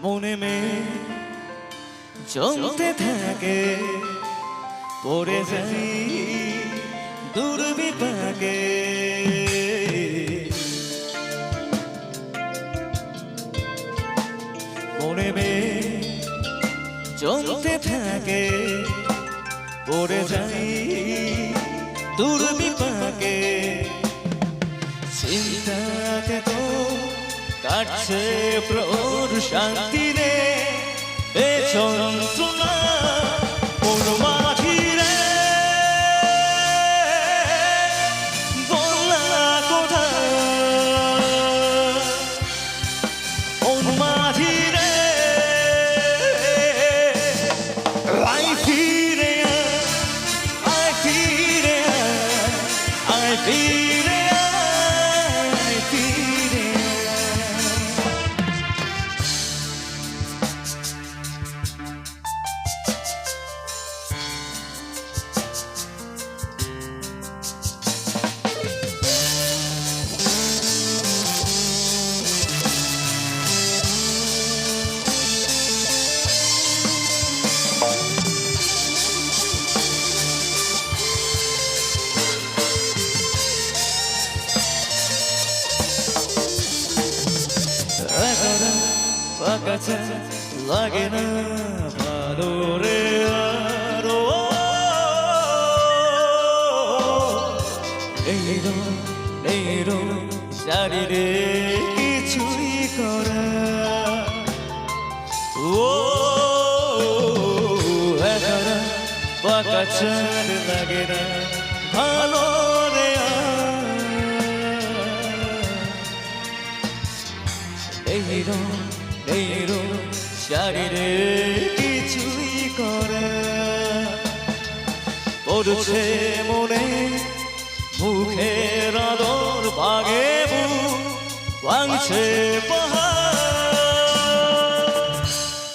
মনে মেঘ জমতে থাকে, পড়ে যাই দুর্বিপাকে। মনে মেঘ জমতে থাকে, পড়ে যাই দুর্বিপাকে। চিন্তাতে তো কাটছে প্রহর শান্তি রে, এ যন্ত্রণা মন মাঝি রে, বলনা কোথায় মন মাঝি রে, আয় ফিরে আয় ফিরে আয় ফিরে আয় ফিরে। কাছে লাগে না ভালো রে আরো, এই রো জানি রে কিছুই করা। ও একারা পাকা চাঁদ লাগে না ভালো রে, এই রো শরীরে কিছুই করে। পড়ছে মনে মুখের আদর ভাগে ভাঙছে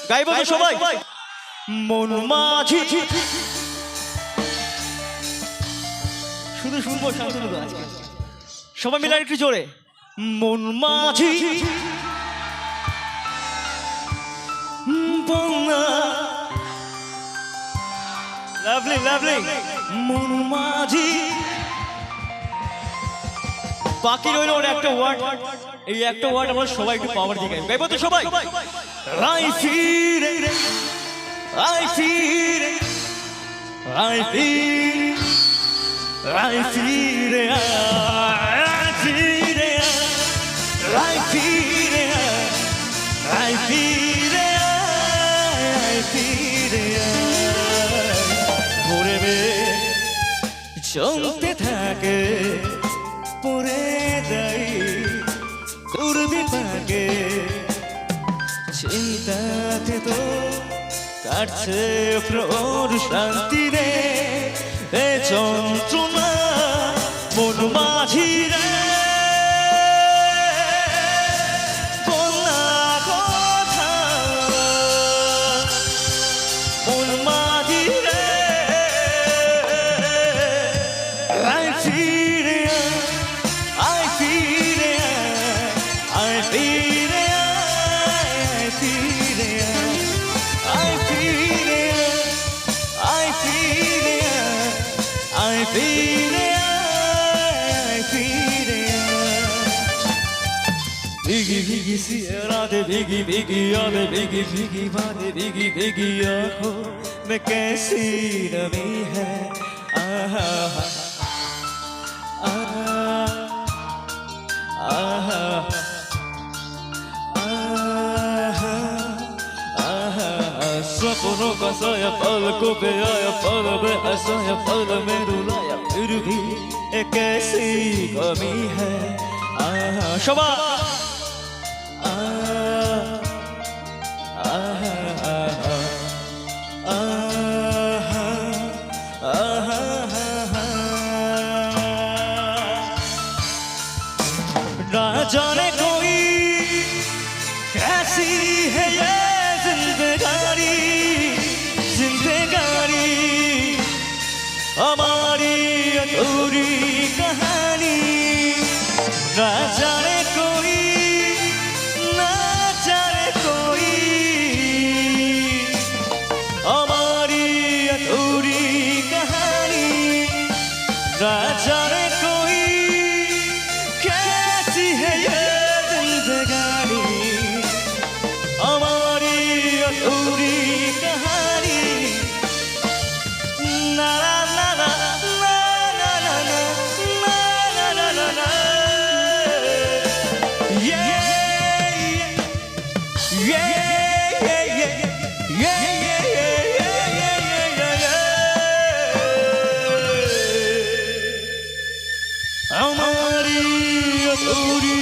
গাইব তো সবাই মন মাঝি, শুধু শুনবো শান্তনু আজকে সবাই মিলে একটু জোরে। মন মাঝি লাভলি লাভলি মন মাঝি। বাকি রইল ওর একটা ওয়ার্ড, এই একটা ওয়ার্ড আমরা সবাই একটু পাওয়ার দিকে গাইবো তো সবাই। আই ফিরে আই ফিরে আই ফিরে আই ফিরে আই ফিরে আই ফিরে আই ফিরে আই ফিরে। ভোরে জমতে থাকে, পড়ে যাই দুর্বিপাকে। চিন্তাতে তো কাটছে প্রহর শান্তি রে, এ যন্ত্রণা মন মাঝি রে, বলনা কোথায় মন মাঝি রে, আয় ফিরে আয় ফিরে আয় ফিরে আয় ফিরে আয় ফিরে আয় ফিরে আয় ফিরে আয় ফিরে। भीगी भीगी सी रातें, भीगी भीगी यादें, भीगी भीगी बातें, भीगी भीगी आँखों में कैसी नमी है। आहा आहा आहा आहा आहा। सपनों का साया पलकों पे आया, पल में हंसाया पल में रुलाया, फिर भी एक ऐसी कमी है। आहा शोभा ना जाने कोई कैसी है ये जिंदगानी, जिंदगानी हमारी अधूरी कहानी। ना जाने कोई ना अधूरी